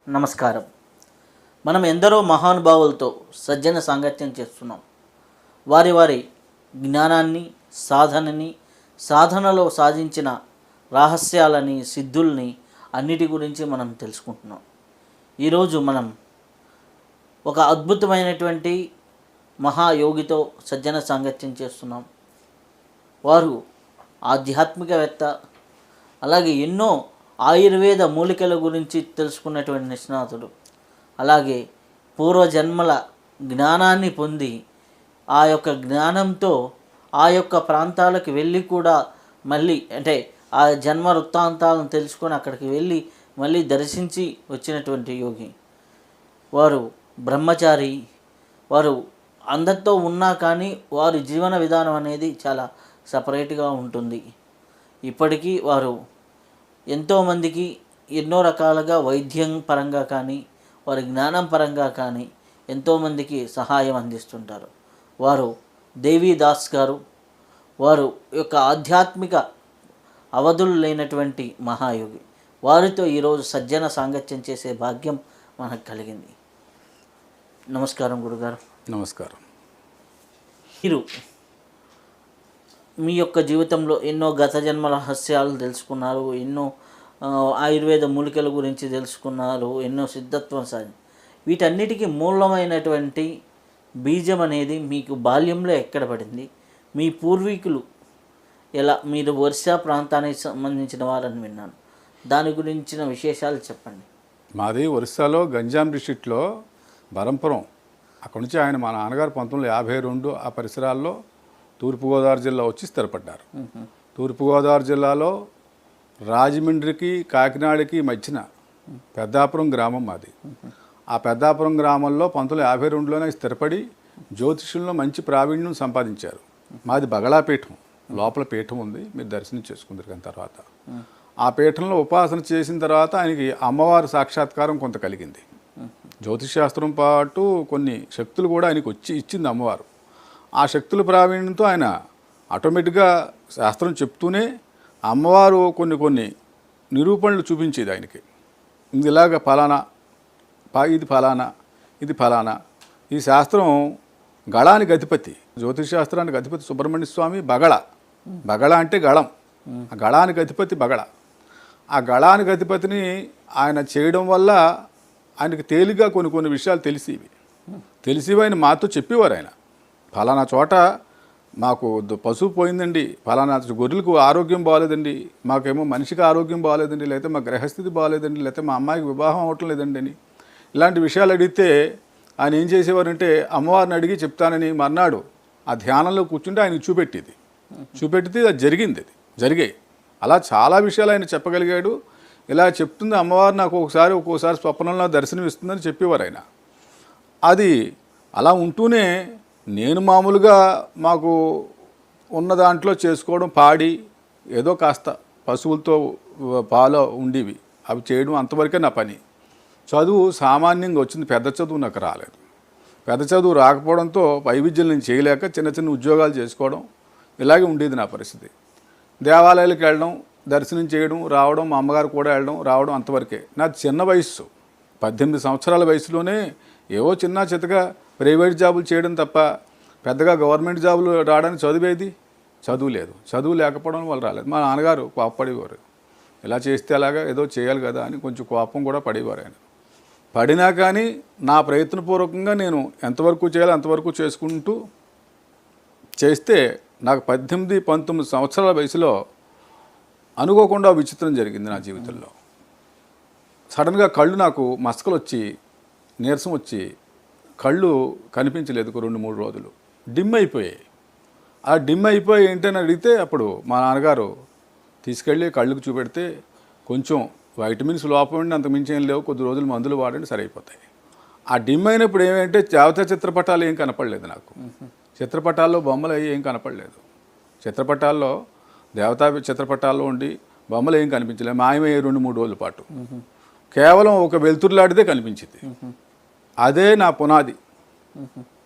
నమస్కారం. మనం ఎందరో మహానుభావులతో సజ్జన సాంగత్యం చేస్తున్నాం. వారి వారి జ్ఞానాన్ని, సాధనని, సాధనలో సాధించిన రహస్యాలని, సిద్ధుల్ని అన్నిటి గురించి మనం తెలుసుకుంటున్నాం. ఈరోజు మనం ఒక అద్భుతమైనటువంటి మహాయోగితో సజ్జన సాంగత్యం చేస్తున్నాం. వారు ఆధ్యాత్మికవేత్త, అలాగే ఎన్నో ఆయుర్వేద మూలికల గురించి తెలుసుకున్నటువంటి నిష్ణాతుడు. అలాగే పూర్వజన్మల జ్ఞానాన్ని పొంది ఆ యొక్క జ్ఞానంతో ఆ యొక్క ప్రాంతాలకు వెళ్ళి కూడా మళ్ళీ ఆ జన్మ వృత్తాంతాలను తెలుసుకొని అక్కడికి వెళ్ళి మళ్ళీ దర్శించి వచ్చినటువంటి యోగి. వారు బ్రహ్మచారి. వారు అందరితో ఉన్నా కానీ వారి జీవన విధానం అనేది చాలా సపరేట్గా ఉంటుంది. ఇప్పటికీ వారు ఎంతోమందికి ఎన్నో రకాలుగా వైద్యం పరంగా కానీ వారి జ్ఞానం పరంగా కానీ ఎంతోమందికి సహాయం అందిస్తుంటారు. వారు దేవీదాస్ గారు. వారు యొక్క ఆధ్యాత్మిక అవధులు లేనటువంటి మహాయోగి. వారితో ఈరోజు సజ్జన సాంగత్యం చేసే భాగ్యం మనకు కలిగింది. నమస్కారం గురుగారు. నమస్కారం. మీరు మీ యొక్క జీవితంలో ఎన్నో గత జన్మ రహస్యాలు తెలుసుకున్నారు, ఎన్నో ఆయుర్వేద మూలికల గురించి తెలుసుకున్నారు, ఎన్నో సిద్ధత్వం వీటన్నిటికీ మూలమైనటువంటి బీజం అనేది మీకు బాల్యంలో ఎక్కడ పడింది? మీ పూర్వీకులు ఎలా? మీరు ఒరిస్సా ప్రాంతానికి సంబంధించిన వారని విన్నాను. దాని గురించిన విశేషాలు చెప్పండి. మాది ఒరిస్సాలో గంజాం డిస్ట్రిక్ట్లో బరంపురం. అక్కడి నుంచి ఆయన మా నాన్నగారు 1952 ఆ పరిసరాల్లో తూర్పుగోదావరి జిల్లా వచ్చి స్థిరపడ్డారు. తూర్పుగోదావరి జిల్లాలో రాజమండ్రికి కాకినాడకి మధ్యన పెద్దాపురం గ్రామం మాది. ఆ పెద్దాపురం గ్రామంలో 1952లోనే స్థిరపడి జ్యోతిష్యంలో మంచి ప్రావీణ్యం సంపాదించారు. మాది బగళాపీఠం, లోపల పీఠం ఉంది, మీరు దర్శనం చేసుకుందరు. కానీ తర్వాత ఆ పీఠంలో ఉపాసన చేసిన తర్వాత ఆయనకి అమ్మవారి సాక్షాత్కారం కొంత కలిగింది. జ్యోతిషశాస్త్రం పాటు కొన్ని శక్తులు కూడా ఆయనకు ఇచ్చింది అమ్మవారు. ఆ శక్తుల ప్రావీణ్యంతో ఆయన ఆటోమేటిక్గా శాస్త్రం చెప్తూనే అమ్మవారు కొన్ని నిరూపణలు చూపించేది ఆయనకి. ఇది ఇలాగ ఫలానా, ఇది ఫలానా, ఇది ఫలానా. ఈ శాస్త్రం గళానికి అధిపతి, జ్యోతిష్ శాస్త్రానికి అధిపతి సుబ్రహ్మణ్య స్వామి బగళ అంటే గళం. ఆ గళానికి అధిపతి బగళ. ఆ గళానికి అధిపతిని ఆయన చేయడం వల్ల ఆయనకి తేలిగ్గా కొన్ని విషయాలు తెలిసివి ఆయన మాతో చెప్పేవారు. ఆయన ఫలానా చోట మాకు పశువు పోయిందండి, ఫలానా గొర్రెలకు ఆరోగ్యం బాగాలేదండి, మాకేమో మనిషికి ఆరోగ్యం బాగాలేదండి, లేకపోతే మా గ్రహస్థితి బాగాలేదండి, లేకపోతే మా అమ్మాయికి వివాహం అవ్వటం లేదండి అని ఇలాంటి విషయాలు అడిగితే ఆయన ఏం చేసేవారంటే అమ్మవారిని అడిగి చెప్తానని మర్నాడు ఆ ధ్యానంలో కూర్చుంటే ఆయనకు చూపెట్టితే అది జరిగాయి. అలా చాలా విషయాలు ఆయన చెప్పగలిగాడు. ఇలా చెప్తుంది అమ్మవారు నాకు ఒక్కోసారి స్వప్నంలో దర్శనం ఇస్తుందని చెప్పేవారు ఆయన. అది అలా ఉంటూనే నేను మామూలుగా మాకు ఉన్న దాంట్లో చేసుకోవడం, పాడి ఏదో కాస్త పశువులతో పాలు ఉండేవి, అవి చేయడం అంతవరకే నా పని. చదువు సామాన్యంగా వచ్చింది, పెద్ద చదువు నాకు రాలేదు. పెద్ద చదువు రాకపోవడంతో పై విద్యలు నేను చేయలేక చిన్న ఉద్యోగాలు చేసుకోవడం ఇలాగే ఉండేది నా పరిస్థితి. దేవాలయాలకు వెళ్ళడం, దర్శనం చేయడం, రావడం, మా అమ్మగారు కూడా వెళ్ళడం రావడం అంతవరకే. నాది చిన్న వయస్సు, 18 సంవత్సరాల వయసులోనే ఏవో చిన్న చితగా ప్రైవేట్ జాబులు చేయడం తప్ప పెద్దగా గవర్నమెంట్ జాబులు రావడానికి చదువు లేదు. చదువు లేకపోవడం వల్ల రాలేదు. మా నాన్నగారు కోపపడేవారు, ఇలా చేస్తే అలాగా ఏదో చేయాలి కదా అని కొంచెం కోపం కూడా పడేవారు. ఆయన పడినా కానీ నా ప్రయత్నపూర్వకంగా నేను ఎంతవరకు చేయాలో అంతవరకు చేసుకుంటూ చేస్తే నాకు 18-19 సంవత్సరాల వయసులో అనుకోకుండా విచిత్రం జరిగింది నా జీవితంలో. సడన్గా కళ్ళు నాకు మసకలు వచ్చి, నీరసం వచ్చి, కళ్ళు కనిపించలేదు. 2-3 రోజులు డిమ్ అయిపోయాయి. ఆ డిమ్ అయిపోయి ఏంటని అడిగితే అప్పుడు మా నాన్నగారు తీసుకెళ్ళి కళ్ళుకు చూపెడితే కొంచెం వైటమిన్స్ లోపం ఉండి అంత మించి ఏం లేవు, కొద్ది రోజులు మందులు వాడండి సరైపోతాయి. ఆ డిమ్ అయినప్పుడు ఏమంటే దేవతా చిత్రపటాలు ఏం కనపడలేదు నాకు. చిత్రపటాల్లో బొమ్మలు అవి ఏం కనపడలేదు. చిత్రపటాల్లో దేవతా చిత్రపటాల్లో ఉండి బొమ్మలు ఏం కనిపించలేదు. మాయమయ్యే 2-3 రోజుల పాటు కేవలం ఒక వెలుతురులాడితే కనిపించింది. అదే నా పునాది.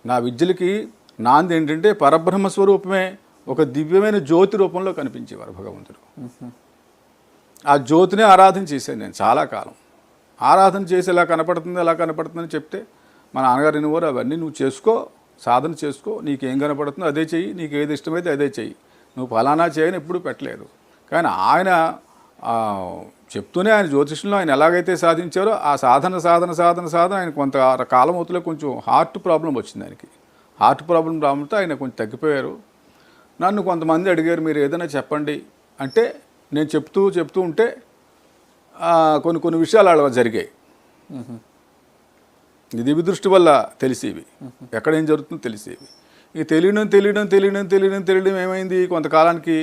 నా విద్యలకి నాంది ఏంటంటే పరబ్రహ్మ స్వరూపమే ఒక దివ్యమైన జ్యోతి రూపంలో కనిపించేవారు భగవంతుడు. ఆ జ్యోతినే ఆరాధన చేశాను నేను చాలా కాలం. ఆరాధన చేసి ఎలా కనపడుతుందని చెప్తే మా నాన్నగారు వినేవారు, అవన్నీ నువ్వు చేసుకో, సాధన చేసుకో, నీకేం కనపడుతుందో అదే చెయ్యి, నీకు ఏది ఇష్టమైతే అదే చెయ్యి, నువ్వు ఫలానా చేయని ఎప్పుడూ పెట్టలేదు. కానీ ఆయన చెప్తూనే ఆయన జ్యోతిష్యంలో ఆయన ఎలాగైతే సాధించారో ఆ సాధన ఆయన కొంత కాలం అవుతులో కొంచెం హార్ట్ ప్రాబ్లం వచ్చింది. ఆయనకి హార్ట్ ప్రాబ్లం రావడంతో ఆయన కొంచెం తగ్గిపోయారు. నన్ను కొంతమంది అడిగారు, మీరు ఏదైనా చెప్పండి అంటే నేను చెప్తూ ఉంటే కొన్ని విషయాలు అలా జరిగాయి. ఇది దివ్య దృష్టి వల్ల తెలిసేవి, ఎక్కడేం జరుగుతుందో తెలిసేవి. ఇక తెలియడం ఏమైంది, కొంతకాలానికి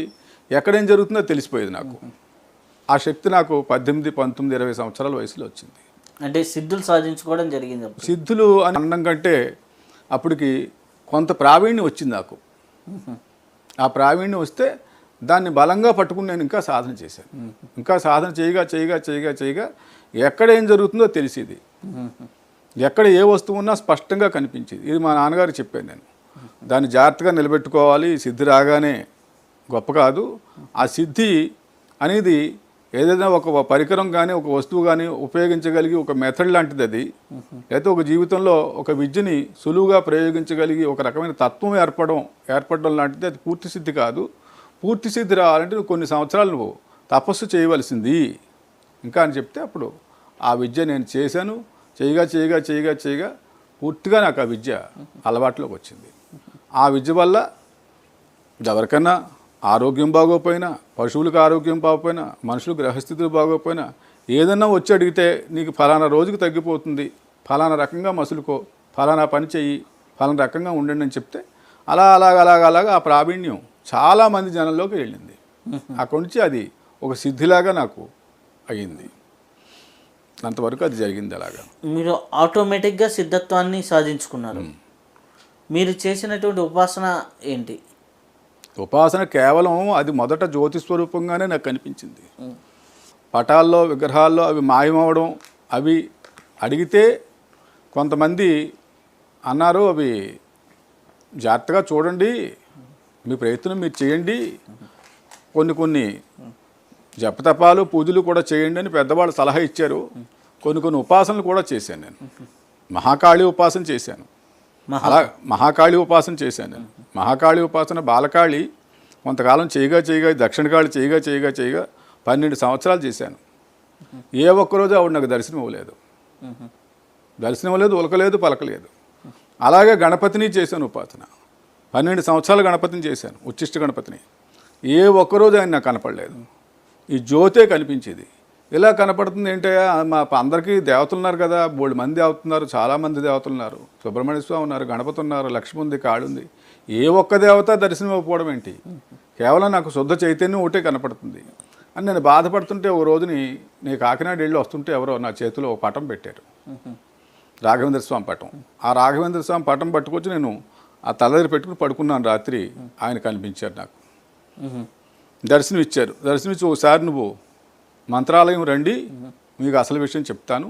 ఎక్కడేం జరుగుతుందో తెలిసిపోయేది నాకు. ఆ శక్తి నాకు 18, 19, 20 సంవత్సరాల వయసులో వచ్చింది. అంటే సిద్ధులు సాధించుకోవడం జరిగింది. సిద్ధులు అని అనడం కంటే అప్పటికి కొంత ప్రావీణ్యం వచ్చింది నాకు. ఆ ప్రావీణ్యం వస్తే దాన్ని బలంగా పట్టుకుని నేను ఇంకా సాధన చేశాను. ఇంకా సాధన చేయగా ఎక్కడ ఏం జరుగుతుందో తెలిసేది, ఎక్కడ ఏ వస్తువు ఉన్నా స్పష్టంగా కనిపించేది. ఇది మా నాన్నగారు చెప్పాను నేను. దాన్ని జాగ్రత్తగా నిలబెట్టుకోవాలి. సిద్ధి రాగానే గొప్ప కాదు. ఆ సిద్ధి అనేది ఏదైనా ఒక పరికరం కానీ ఒక వస్తువు కానీ ఉపయోగించగలిగి ఒక మెథడ్ లాంటిది అది. అయితే ఒక జీవితంలో ఒక విద్యని సులువుగా ప్రయోగించగలిగి ఒక రకమైన తత్వం ఏర్పడడం లాంటిది. అది పూర్తి సిద్ధి కాదు. పూర్తి సిద్ధి రావాలంటే నువ్వు కొన్ని సంవత్సరాలు నువ్వు తపస్సు చేయవలసింది ఇంకా అని చెప్తే అప్పుడు ఆ విద్య నేను చేశాను. చేయగా పూర్తిగా నాకు ఆ విద్య అలవాట్లోకి వచ్చింది. ఆ విద్య వల్ల ఎవరికైనా ఆరోగ్యం బాగోపోయినా, పశువులకు ఆరోగ్యం బాగోపోయినా, మనుషులు గ్రహస్థితులు బాగోపోయినా ఏదన్నా వచ్చి అడిగితే నీకు ఫలానా రోజుకి తగ్గిపోతుంది, ఫలానా రకంగా మసులుకో, ఫలానా పని చెయ్యి, ఫలానా రకంగా ఉండండి అని చెప్తే అలాగా ఆ ప్రావీణ్యం చాలామంది జనంలోకి వెళ్ళింది. అక్కడి నుంచి అది ఒక సిద్ధిలాగా నాకు అయ్యింది. అంతవరకు అది జరిగింది. అలాగా మీరు ఆటోమేటిక్గా సిద్ధత్వాన్ని సాధించుకున్నారు. మీరు చేసినటువంటి ఉపాసన ఏంటి? ఉపాసన కేవలం అది మొదట జ్యోతి స్వరూపంగానే నాకు కనిపించింది. పటాల్లో విగ్రహాల్లో అవి మాయమవడం, అవి అడిగితే కొంతమంది అన్నారు, అవి జాగ్రత్తగా చూడండి, మీ ప్రయత్నం మీరు చేయండి, కొన్ని జపతపాలు పూజలు కూడా చేయండి అని పెద్దవాళ్ళు సలహా ఇచ్చారు. కొన్ని ఉపాసనలు కూడా చేశాను నేను. మహాకాళి ఉపాసన చేశాను. మహాకాళి ఉపాసన చేశాను నేను. మహాకాళి ఉపాసన, బాలకాళి కొంతకాలం చేయగా దక్షిణకాళి చేయగా 12 సంవత్సరాలు చేశాను. ఏ ఒక్కరోజు ఆవిడ నాకు దర్శనం ఇవ్వలేదు, ఉలకలేదు, పలకలేదు. అలాగే గణపతిని చేశాను ఉపాసన. 12 సంవత్సరాలు గణపతిని చేశాను, ఉచ్చిష్ట గణపతిని. ఏ ఒక్కరోజు ఆయన నాకు కనపడలేదు. ఈ జ్యోతే కనిపించేది. ఇలా కనపడుతుంది ఏంటయ్యా, మా అందరికీ దేవతలు ఉన్నారు కదా, 3 మంది అవుతున్నారు, చాలామంది దేవతలు ఉన్నారు, సుబ్రహ్మణ్య స్వామి ఉన్నారు, గణపతి ఉన్నారు, లక్ష్మి ఉంది, కాళి ఉంది, ఏ ఒక్క దేవత దర్శనం ఇవ్వకపోవడం ఏంటి, కేవలం నాకు శుద్ధ చైతన్యం ఒకటే కనపడుతుంది అని నేను బాధపడుతుంటే ఒక రోజుని నేను కాకినాడ వెళ్ళి వస్తుంటే ఎవరో నా చేతిలో ఒక పటం పెట్టారు, రాఘవేంద్ర స్వామి పటం. ఆ రాఘవేంద్ర స్వామి పటం పట్టుకొచ్చి నేను ఆ తల దగ్గర పెట్టుకుని పడుకున్నాను. రాత్రి ఆయన కనిపించారు నాకు, దర్శనం ఇచ్చారు. దర్శనం ఇచ్చి ఒకసారి నువ్వు మంత్రాలయం రండి, మీకు అసలు విషయం చెప్తాను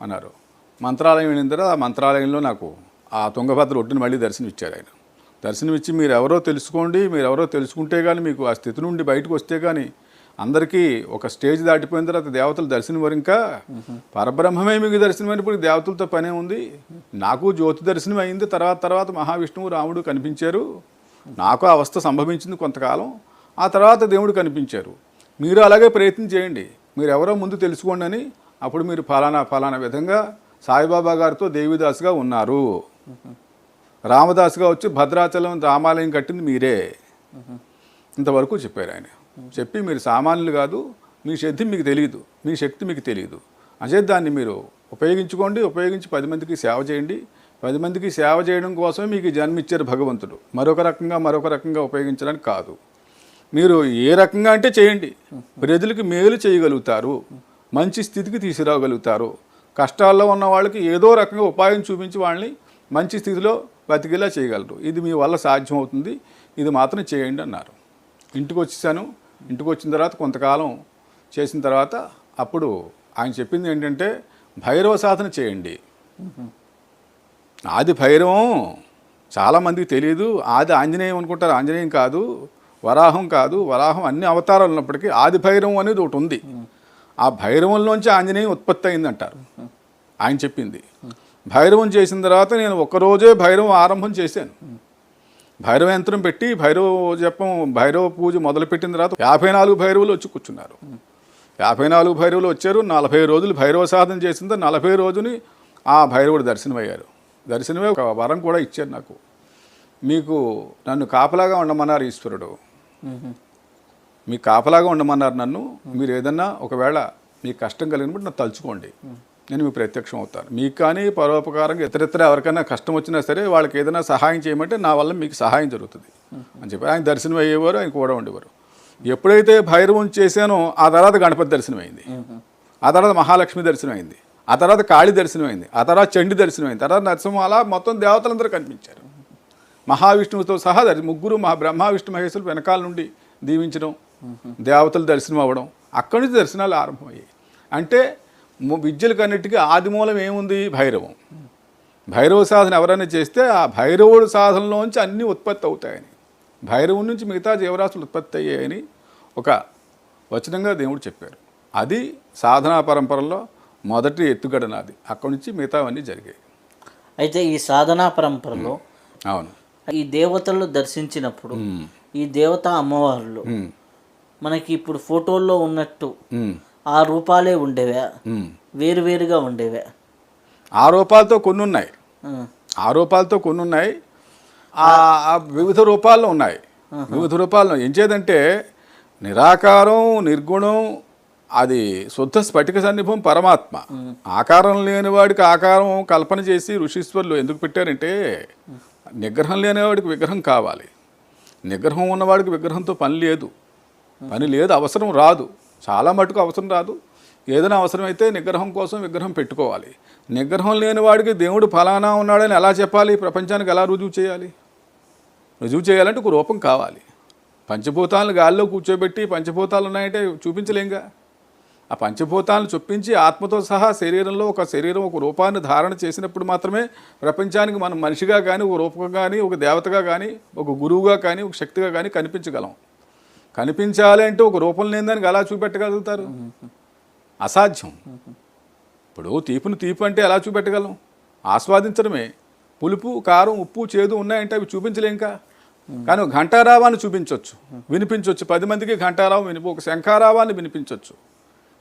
అన్నారు. మంత్రాలయం వెళ్ళిన తర్వాత ఆ మంత్రాలయంలో నాకు ఆ తుంగభద్ర ఒడ్డుని మళ్ళీ దర్శనం ఇచ్చారు ఆయన. దర్శనం ఇచ్చి మీరు ఎవరో తెలుసుకుంటే కానీ, మీకు ఆ స్థితి నుండి బయటకు వస్తే కానీ, అందరికీ ఒక స్టేజ్ దాటిపోయిన తర్వాత దేవతలు దర్శనం వారు, ఇంకా పరబ్రహ్మమే మీకు దర్శనం అయినప్పుడు దేవతలతో పనే ఉంది. నాకు జ్యోతి దర్శనం అయింది, తర్వాత మహావిష్ణువు రాముడు కనిపించారు, నాకు ఆ అవస్థ సంభవించింది కొంతకాలం, ఆ తర్వాత దేవుడు కనిపించారు. మీరు అలాగే ప్రయత్నం చేయండి, మీరు ఎవరో ముందు తెలుసుకోండి అని. అప్పుడు మీరు ఫలానా విధంగా సాయిబాబా గారితో దేవిదాసుగా ఉన్నారు, రామదాసుగా వచ్చి భద్రాచలం రామాలయం కట్టింది మీరే, ఇంతవరకు చెప్పారు ఆయన. చెప్పి మీరు సామాన్యులు కాదు, మీ శక్తి మీకు తెలియదు అదే దాన్ని మీరు ఉపయోగించి 10 మందికి సేవ చేయండి. 10 మందికి సేవ చేయడం కోసమే మీకు జన్మిచ్చారు భగవంతుడు, మరొక రకంగా ఉపయోగించడానికి కాదు. మీరు ఏ రకంగా అంటే చేయండి, ప్రజలకు మేలు చేయగలుగుతారు, మంచి స్థితికి తీసుకురాగలుగుతారు, కష్టాల్లో ఉన్న వాళ్ళకి ఏదో రకంగా ఉపాయం చూపించి వాళ్ళని మంచి స్థితిలో బతికేలా చేయగలరు, ఇది మీ వల్ల సాధ్యం అవుతుంది, ఇది మాత్రం చేయండి అన్నారు. ఇంటికి వచ్చేసాను. ఇంటికి వచ్చిన తర్వాత కొంతకాలం చేసిన తర్వాత అప్పుడు ఆయన చెప్పింది ఏంటంటే, భైరవ సాధన చేయండి. ఆది భైరవం చాలామందికి తెలియదు. ఆది ఆంజనేయం అనుకుంటారు, ఆంజనేయం కాదు, వరాహం కాదు. వరాహం అన్ని అవతారాలు ఉన్నప్పటికీ ఆది భైరవం అనేది ఒకటి ఉంది. ఆ భైరవంలోంచి ఆంజనేయం ఉత్పత్తి అయిందంటారు ఆయన చెప్పింది. భైరవం చేసిన తర్వాత నేను ఒక్కరోజే భైరవం ఆరంభం చేశాను. భైరవ యంత్రం పెట్టి భైరవ జపం భైరవ పూజ మొదలుపెట్టిన తర్వాత 54 భైరవులు వచ్చి కూర్చున్నారు. 54 భైరవులు వచ్చారు. 40 రోజులు భైరవ సాధన చేసిన తర్వాత 40 రోజుని ఆ భైరవుడు దర్శనమయ్యారు. దర్శనమే ఒక వరం కూడా ఇచ్చారు నాకు. మీకు నన్ను కాపలాగా ఉండమన్నారు ఈశ్వరుడు. మీకు కాపలాగా ఉండమన్నారు నన్ను. మీరు ఏదన్నా ఒకవేళ మీకు కష్టం కలిగినప్పుడు నన్ను తలుచుకోండి, నేను మీకు ప్రత్యక్షం అవుతాను. మీకు కానీ పరోపకారంగా ఇతరితర ఎవరికైనా కష్టం వచ్చినా సరే వాళ్ళకి ఏదైనా సహాయం చేయమంటే నా వల్ల మీకు సహాయం జరుగుతుంది అని చెప్పి ఆయన దర్శనం అయ్యేవారు, ఆయన కూడా ఉండేవారు. ఎప్పుడైతే భైరవం చేశానో ఆ తర్వాత గణపతి దర్శనం అయింది, ఆ తర్వాత మహాలక్ష్మి దర్శనం అయింది, ఆ తర్వాత కాళీ దర్శనం అయింది, ఆ తర్వాత చండి దర్శనం అయింది, తర్వాత నరసింహ, అలా మొత్తం దేవతలందరూ కనిపించారు. మహావిష్ణువుతో సహా ముగ్గురు బ్రహ్మ విష్ణు మహేశ్వరులు వెనకాల నుండి దీవించడం, దేవతలు దర్శనం అవ్వడం, అక్కడి నుంచి దర్శనాలు ఆరంభమయ్యాయి. అంటే విద్యలకన్నిటికీ ఆదిమూలం ఏముంది? భైరవం. భైరవ సాధన ఎవరైనా చేస్తే ఆ భైరవుడు సాధనలోంచి అన్నీ ఉత్పత్తి అవుతాయని, భైరవం నుంచి మిగతా జీవరాశులు ఉత్పత్తి అయ్యాయని ఒక వచనంగా దేవుడు చెప్పారు. అది సాధనా పరంపరలో మొదటి ఎత్తుగడ నాది. అక్కడి నుంచి మిగతావన్నీ జరిగాయి. అయితే ఈ సాధనా పరంపరలో అవును, ఈ దేవతలను దర్శించినప్పుడు ఈ దేవత అమ్మవార్లు మనకి ఇప్పుడు ఫోటోల్లో ఉన్నట్టు ఆ రూపాలే ఉండేవా, వేరువేరుగా ఉండేవా? ఆ రూపాలతో కొన్ని ఉన్నాయి, ఆ రూపాలతో కొన్ని ఉన్నాయి, వివిధ రూపాల్లో ఉన్నాయి. వివిధ రూపాల్లో ఏం చేదంటే నిరాకారం, నిర్గుణం, అది శుద్ధ స్ఫటిక సన్నిభం పరమాత్మ. ఆకారం లేని వాడికి ఆకారం కల్పన చేసి ఋషీశ్వరులు ఎందుకు పెట్టారంటే నిగ్రహం లేనివాడికి విగ్రహం కావాలి, నిగ్రహం ఉన్నవాడికి విగ్రహంతో పని లేదు, అవసరం రాదు, చాలా మటుకు అవసరం రాదు. ఏదైనా అవసరమైతే నిగ్రహం కోసం విగ్రహం పెట్టుకోవాలి. నిగ్రహం లేని వాడికి దేవుడు ఫలానా ఉన్నాడని ఎలా చెప్పాలి? ప్రపంచానికి ఎలా రుజువు చేయాలి? రుజువు చేయాలంటే ఒక రూపం కావాలి. పంచభూతాలను గాల్లో కూర్చోబెట్టి పంచభూతాలు ఉన్నాయంటే చూపించలేంగా. ఆ పంచభూతాలను చొప్పించి ఆత్మతో సహా శరీరంలో ఒక రూపాన్ని ధారణ చేసినప్పుడు మాత్రమే ప్రపంచానికి మనం మనిషిగా కానీ, ఒక రూపంగా కానీ, ఒక దేవతగా కానీ, ఒక గురువుగా కానీ, ఒక శక్తిగా కానీ కనిపించగలం. కనిపించాలి అంటే ఒక రూపం లేదని ఎలా చూపెట్టగలుగుతారు? అసాధ్యం. ఇప్పుడు తీపును తీపు అంటే ఎలా చూపెట్టగలం? ఆస్వాదించడమే. పులుపు, కారం, ఉప్పు, చేదు ఉన్నాయంటే అవి చూపించలేంకా. కానీ ఘంటారావాన్ని చూపించవచ్చు, వినిపించవచ్చు. 10 మందికి ఘంటారావం ఒక శంఖారావాన్ని వినిపించవచ్చు.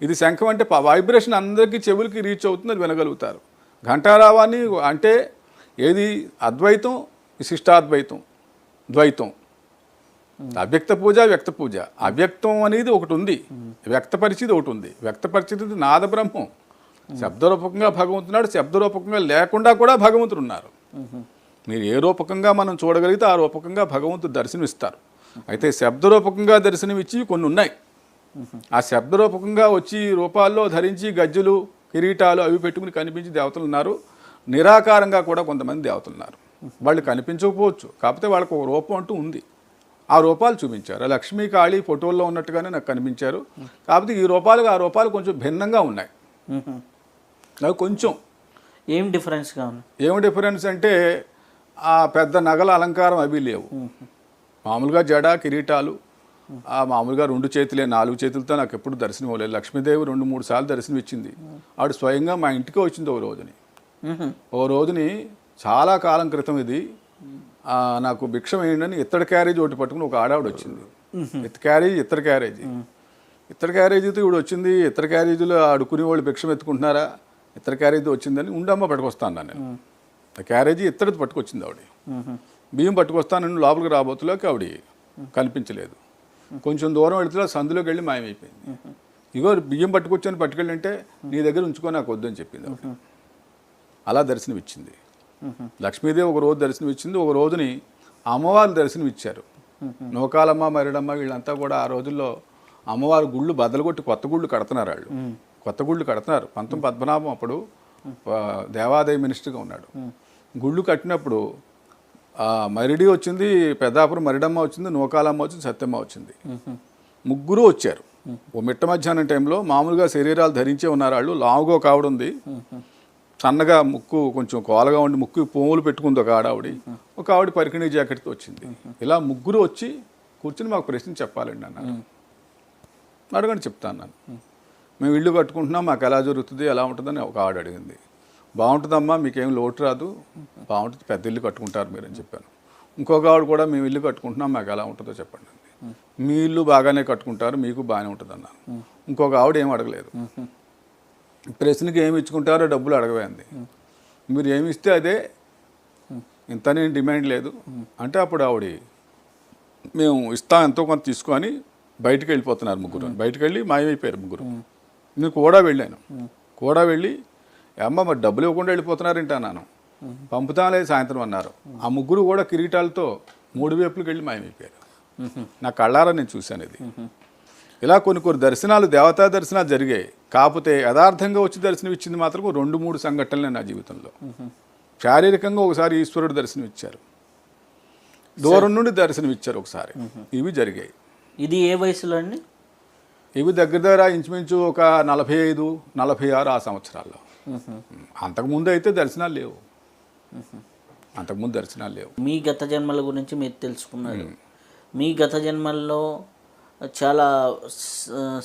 ఇది శంఖం అంటే వైబ్రేషన్ అందరికీ చెవులకి రీచ్ అవుతుంది, అది వినగలుగుతారు. ఘంటారావాన్ని అంటే ఏది? అద్వైతం, విశిష్టాద్వైతం, ద్వైతం. అవ్యక్త పూజ, వ్యక్త పూజ. అవ్యక్తం అనేది ఒకటి ఉంది, వ్యక్తపరిచేది ఒకటి ఉంది. వ్యక్తపరిచేది నాద బ్రహ్మం, శబ్దరూపకంగా భగవంతున్నాడు, శబ్దరూపకంగా లేకుండా కూడా భగవంతుడు ఉన్నారు. మీరు ఏ రూపకంగా మనం చూడగలిగితే ఆ రూపకంగా భగవంతుడు దర్శనమిస్తారు. అయితే శబ్దరూపకంగా దర్శనమిచ్చి కొన్ని ఉన్నాయి. ఆ శబ్దరూపకంగా వచ్చి రూపాల్లో ధరించి గజ్జులు, కిరీటాలు అవి పెట్టుకుని కనిపించి దేవతలు ఉన్నారు. నిరాకారంగా కూడా కొంతమంది దేవతలు ఉన్నారు. వాళ్ళు కనిపించకపోవచ్చు, కాకపోతే వాళ్ళకు ఒక రూపం అంటూ ఉంది. ఆ రూపాలు చూపించారు. లక్ష్మీ, కాళీ ఫోటోల్లో ఉన్నట్టుగానే నాకు కనిపించారు. కాకపోతే ఈ రూపాలు ఆ రూపాలు కొంచెం భిన్నంగా ఉన్నాయి. అవి కొంచెం ఏం డిఫరెన్స్గా ఉన్నాయి? ఏం డిఫరెన్స్ అంటే ఆ పెద్ద నగల అలంకారం అవి లేవు. మామూలుగా జడ, కిరీటాలు, ఆ మామూలుగా 2 చేతులే, 4 చేతులతో నాకు ఎప్పుడు దర్శనం ఇవ్వలేదు. లక్ష్మీదేవి 2-3 సార్లు దర్శనం ఇచ్చింది. ఆవిడ స్వయంగా మా ఇంటికి వచ్చింది ఓ రోజుని చాలా కాలం క్రితం. ఇది నాకు భిక్ష వేయండి ఇత్తడి క్యారేజ్ ఒకటి పట్టుకుని ఒక ఆడావిడ వచ్చింది. ఇత్తడి క్యారేజీతో ఇవిడ వచ్చింది. ఇత్తడి క్యారేజీలో అడుకునే వాళ్ళు భిక్షం ఎత్తుకుంటున్నారా, ఇత్తడి క్యారేజీ వచ్చిందని ఉండమ్మ పట్టుకొస్తాను నేను. ఆ క్యారేజీ ఇత్తడిది పట్టుకొచ్చింది ఆవిడ. బియ్యం పట్టుకొస్తాను లోపలికి రాబోతులోకి ఆవిడ కనిపించలేదు. కొంచెం దూరం వెళుతున్నా సందులోకి వెళ్ళి మాయమైపోయింది. ఇగో బియ్యం పట్టుకెళ్ళి అంటే నీ దగ్గర ఉంచుకో, నాకు వద్దని చెప్పింది ఆవిడ. అలా దర్శనం ఇచ్చింది. లక్ష్మీదేవి ఒక రోజు దర్శనం ఇచ్చింది. ఒక రోజుని అమ్మవారు దర్శనం ఇచ్చారు. నూకాలమ్మ, మరిడమ్మ వీళ్ళంతా కూడా ఆ రోజుల్లో అమ్మవారు గుళ్ళు బద్దలుగొట్టి కొత్త గుళ్ళు కడుతున్నారు. వాళ్ళు కొత్త గుళ్ళు కడుతున్నారు. 19 పద్మనాభం అప్పుడు దేవాదాయ మినిస్టర్గా ఉన్నాడు. గుళ్ళు కట్టినప్పుడు మరిడి వచ్చింది, పెద్దాపురం మరిడమ్మ వచ్చింది, నూకాలమ్మ వచ్చింది, సత్యమ్మ వచ్చింది. ముగ్గురు వచ్చారు. ఓ మిట్ట మధ్యాహ్నం టైంలో మామూలుగా శరీరాలు ధరించే ఉన్నారు వాళ్ళు. లావుగా ఒక ఆవిడ ఉంది, సన్నగా ముక్కు కొంచెం కోలగా ఉండి ముక్కు పువ్వులు పెట్టుకుంది ఒక ఆడావిడి. ఒక ఆవిడ పరికిణీ జాకెట్తో వచ్చింది. ఇలా ముగ్గురు వచ్చి కూర్చుని మాకు ప్రశ్న చెప్పాలండి అన్నారు. అడగండి చెప్తాను. మేము ఇల్లు కట్టుకుంటున్నాం, మాకు ఎలా జరుగుతుంది, ఎలా ఉంటుందని ఒక ఆవిడ అడిగింది. బాగుంటుందమ్మా, మీకేం లోటు రాదు, బాగుంటుంది, పెద్ద ఇల్లు కట్టుకుంటారు మీరు అని చెప్పాను. ఇంకొక ఆవిడ కూడా మేము ఇల్లు కట్టుకుంటున్నాం, మాకు ఎలా ఉంటుందో చెప్పండి. మీ ఇల్లు బాగానే కట్టుకుంటారు, మీకు బాగానే ఉంటుంది అన్నాను. ఇంకొక ఆవిడ ఏం అడగలేదు. ప్రశ్నకి ఏమి ఇచ్చుకుంటారో డబ్బులు అడగవేంది, మీరు ఏమి ఇస్తే అదే, ఇంతనే డిమాండ్ లేదు అంటే అప్పుడు ఆవిడ మేము ఇస్తాం ఎంతో కొంత తీసుకొని బయటకు వెళ్ళిపోతున్నారు ముగ్గురు. బయటకు వెళ్ళి మాయమైపోయారు ముగ్గురు. నేను కూడా వెళ్ళాను. కూడా వెళ్ళి అమ్మ మరి డబ్బులు ఇవ్వకుండా వెళ్ళిపోతున్నారంట అన్నాను. పంపుతాలే సాయంత్రం అన్నారు. ఆ ముగ్గురు కూడా కిరీటాలతో 3 వైపులకు వెళ్ళి మాయమైపోయారు. నా కళ్ళారా నేను చూశాను ఇది. ఇలా కొన్ని దర్శనాలు, దేవతా దర్శనాలు జరిగాయి. కాకపోతే యథార్థంగా వచ్చి దర్శనం ఇచ్చింది మాత్రం 2-3 సంఘటనలే నా జీవితంలో. శారీరకంగా ఒకసారి ఈశ్వరుడు దర్శనం ఇచ్చారు, దూరం నుండి దర్శనం ఇచ్చారు ఒకసారి. ఇవి జరిగాయి. ఇది ఏ వయసులో అండి? ఇవి దగ్గర ఇంచుమించు ఒక 45-46 ఆ సంవత్సరాల్లో. అంతకుముందు అయితే దర్శనాలు లేవు. అంతకుముందు దర్శనాలు లేవు. మీ గత జన్మల గురించి మీరు తెలుసుకున్నారు. మీ గత జన్మల్లో చాలా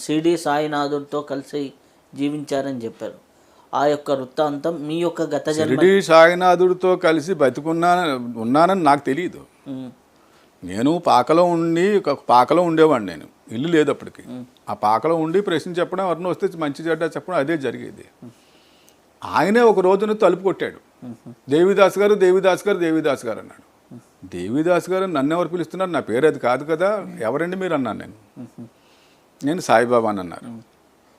షిరిడి సాయినాథుడితో కలిసి జీవించారని చెప్పారు. ఆ యొక్క వృత్తాంతం మీ యొక్క గత జన్మ. షిరిడి సాయినాథుడితో కలిసి ఉన్నానని నాకు తెలియదు. నేను పాకలో ఉండేవాడిని. నేను ఇల్లు లేదు అప్పటికి. ఆ పాకలో ఉండి ప్రశ్న చెప్పడం, ఎవరిని వస్తే మంచి చెడ్డ చెప్పడం, అదే జరిగేది. ఆయనే ఒక రోజున తలుపు కొట్టాడు. దేవిదాస్ గారు అన్నాడు. దేవిదాస్ గారు నన్ను ఎవరు పిలుస్తున్నారు, నా పేరు అది కాదు కదా, ఎవరండి మీరు అన్నాను. నేను సాయిబాబా అని అన్నారు.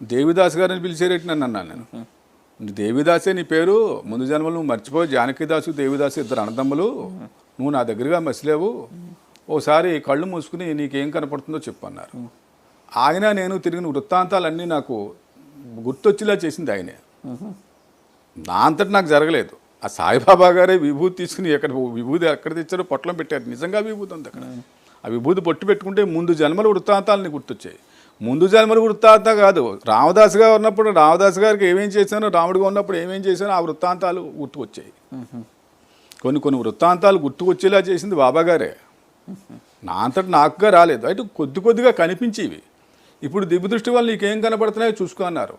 దేవిదాస్ గారిని పిలిచేరేటి నన్ను అన్నాను. నేను దేవిదాసే నీ పేరు, ముందు జన్మలు నువ్వు మర్చిపోయి జానకిదాసు దేవిదాసు 2 అన్నదమ్ములు, నువ్వు నా దగ్గరగా మసిలేవు, ఓసారి కళ్ళు మూసుకుని నీకేం కనపడుతుందో చెప్పు అన్నారు. ఆయన నేను తిరిగిన వృత్తాంతాలన్నీ నాకు గుర్తొచ్చేలా చేసింది ఆయనే. నా అంతటి నాకు జరగలేదు. ఆ సాయిబాబా గారే విభూతి తీసుకుని విభూతి ఎక్కడ తెచ్చారో పొట్లం పెట్టారు. నిజంగా విభూతి ఉంది అక్కడ. ఆ విభూతి పొట్టు పెట్టుకుంటే ముందు జన్మల వృత్తాంతాలని గుర్తొచ్చాయి. ముందు జన్మల వృత్తాంతం కాదు, రామదాస్ గారు ఉన్నప్పుడు రామదాస్ గారికి ఏమేం చేశానో, రాముడిగా ఉన్నప్పుడు ఏమేం చేశానో ఆ వృత్తాంతాలు గుర్తుకొచ్చాయి. కొన్ని వృత్తాంతాలు గుర్తుకొచ్చేలా చేసింది బాబాగారే. నా అంతటి నాకుగా రాలేదు. అయితే కొద్దిగా కనిపించేవి. ఇప్పుడు దివ్యదృష్టి వల్ల నీకేం కనపడుతున్నాయో చూసుకో అన్నారు.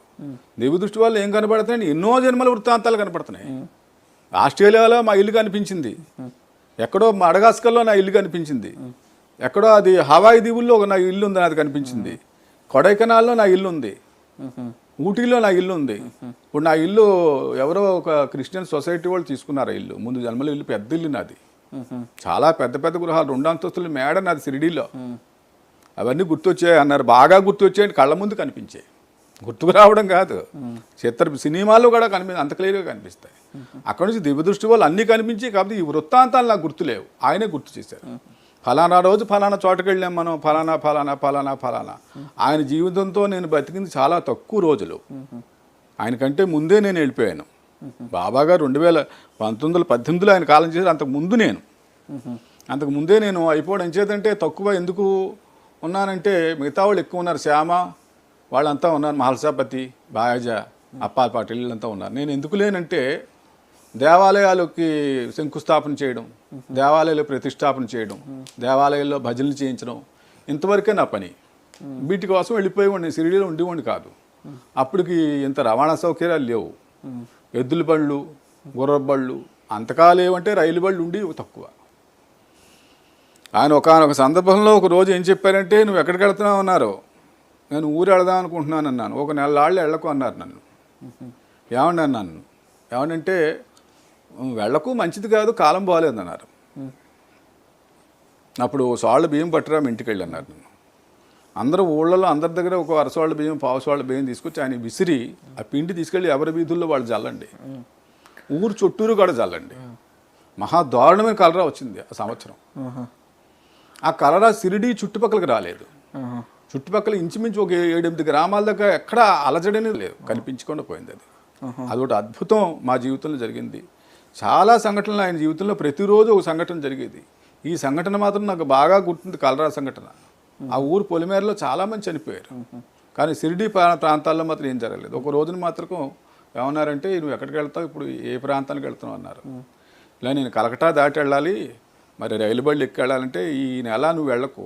దివ్యదృష్టి వల్ల ఏం కనపడుతున్నాయి, ఎన్నో జన్మల వృత్తాంతాలు కనపడుతున్నాయి. ఆస్ట్రేలియాలో మా ఇల్లు కనిపించింది, ఎక్కడో మడగాస్కర్లో నా ఇల్లు కనిపించింది, ఎక్కడో అది హవాయి దీవుల్లో నా ఇల్లు ఉంది, అది కనిపించింది, కొడైకెనాల్లో నా ఇల్లు ఉంది, ఊటీలో నా ఇల్లు ఉంది. ఇప్పుడు నా ఇల్లు ఎవరో ఒక క్రిస్టియన్ సొసైటీ వాళ్ళు తీసుకున్నారు. ఇల్లు ముందు జన్మలో ఇల్లు పెద్ద ఇల్లు నాది, చాలా పెద్ద గృహాలు, 2 అంతస్తుల మేడ నాది షిరిడీలో. అవన్నీ గుర్తొచ్చాయి అన్నారు. బాగా గుర్తొచ్చాయి, కళ్ళ ముందు కనిపించాయి. గుర్తుకు రావడం కాదు, సినిమాల్లో కూడా అంత క్లియర్గా కనిపిస్తాయి. అక్కడ నుంచి దివ్యదృష్టి వాళ్ళు అన్నీ కనిపించాయి. కాబట్టి ఈ వృత్తాంతాలు నాకు గుర్తులేవు, ఆయనే గుర్తు చేశారు. ఫలానా రోజు ఫలానా చోటకి వెళ్ళాం మనం, ఫలానా. ఆయన జీవితంతో నేను బతికింది చాలా తక్కువ రోజులు. ఆయనకంటే ముందే నేను వెళ్ళిపోయాను. బాబాగారు 1918లో ఆయన కాలం చేశారు. అంతకుముందే నేను అయిపోవడం చేతంటే తక్కువ ఎందుకు ఉన్నానంటే, మిగతా వాళ్ళు ఎక్కువ ఉన్నారు. శ్యామ వాళ్ళంతా ఉన్నారు, మహల్సాపతి, బాయజ, అప్పాల్ పాటిల్ వీళ్ళంతా ఉన్నారు. నేను ఎందుకు లేనంటే దేవాలయాలకి శంకుస్థాపన చేయడం, దేవాలయాలు ప్రతిష్టాపన చేయడం, దేవాలయాల్లో భజనలు చేయించడం, ఇంతవరకే నా పని. వీటి కోసం వెళ్ళిపోయేవాడిని, షిరిడీలో ఉండేవాడిని కాదు. అప్పటికి ఇంత రవాణా సౌకర్యాలు లేవు. ఎద్దుల బళ్ళు, గుర్ర బళ్ళు అంతకా లేవంటే రైలు బళ్ళు ఉండి తక్కువ. ఆయన ఒకానొక సందర్భంలో ఒక రోజు ఏం చెప్పారంటే, నువ్వు ఎక్కడికి వెళ్తున్నావు అన్నారు. నేను ఊరు వెళదాం అనుకుంటున్నాను అన్నాను. 1 నెలలాళ్ళు వెళ్ళకు అన్నారు నన్ను. ఏమండి అన్నాను. ఏమంటే వెళ్ళకు, మంచిది కాదు, కాలం బాగాలేదు అన్నారు. అప్పుడు సాళ్ళ బియ్యం పట్టురా ఇంటికి వెళ్ళి అన్నారు నన్ను. అందరూ ఊళ్ళలో అందరి దగ్గర ఒక అరసవాళ్ళ బియ్యం, పావుసాళ్ళ బియ్యం తీసుకొచ్చి ఆయన విసిరి ఆ పిండి తీసుకెళ్ళి ఎవరి వీధుల్లో వాళ్ళు జల్లండి, ఊరు చుట్టూరు కూడా జల్లండి. మహా దారుణమైన కలరా వచ్చింది ఆ సంవత్సరం. ఆ కలరా షిరిడీ చుట్టుపక్కలకి రాలేదు. చుట్టుపక్కల ఇంచుమించు ఒక 7-8 గ్రామాల దాకా ఎక్కడ అలజడనే లేదు, కనిపించకుండా పోయింది. అదొకటి అద్భుతం మా జీవితంలో జరిగింది. చాలా సంఘటనలు ఆయన జీవితంలో ప్రతిరోజు ఒక సంఘటన జరిగేది. ఈ సంఘటన మాత్రం నాకు బాగా గుర్తుంది, కలరా సంఘటన. ఆ ఊరు పొలిమేరలో చాలామంది చనిపోయారు, కానీ షిరిడీ ప్రాంతాల్లో మాత్రం ఏం జరగలేదు. ఒక రోజున మాత్రం ఏమన్నారంటే, నువ్వు ఎక్కడికి వెళ్తావు, ఇప్పుడు ఏ ప్రాంతానికి వెళ్తున్నావు అన్నారు. ఇలా నేను కలకటా దాటి వెళ్ళాలి, మరి రైలు బళ్ళు ఎక్కి వెళ్ళాలంటే ఈ నెల నువ్వు వెళ్ళకు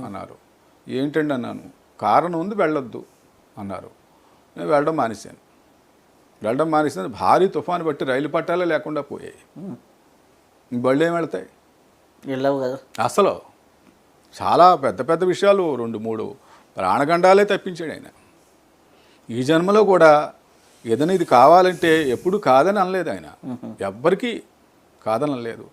అన్నారు. ఏంటండి అన్నాను. కారణం ఉంది, వెళ్ళొద్దు అన్నారు. నేను వెళ్ళడం మానేశాను భారీ తుఫాను బట్టి రైలు పట్టాలే లేకుండా పోయాయి. బళ్ళు ఏం వెళ్తాయి? వెళ్ళవు కదా. అసలు చాలా పెద్ద పెద్ద విషయాలు 2-3 ప్రాణగండాలే తప్పించాడు ఆయన. ఈ జన్మలో కూడా ఏదైనా ఇది కావాలంటే ఎప్పుడు కాదని అనలేదు ఆయన, ఎవ్వరికీ కాదని అనలేదు.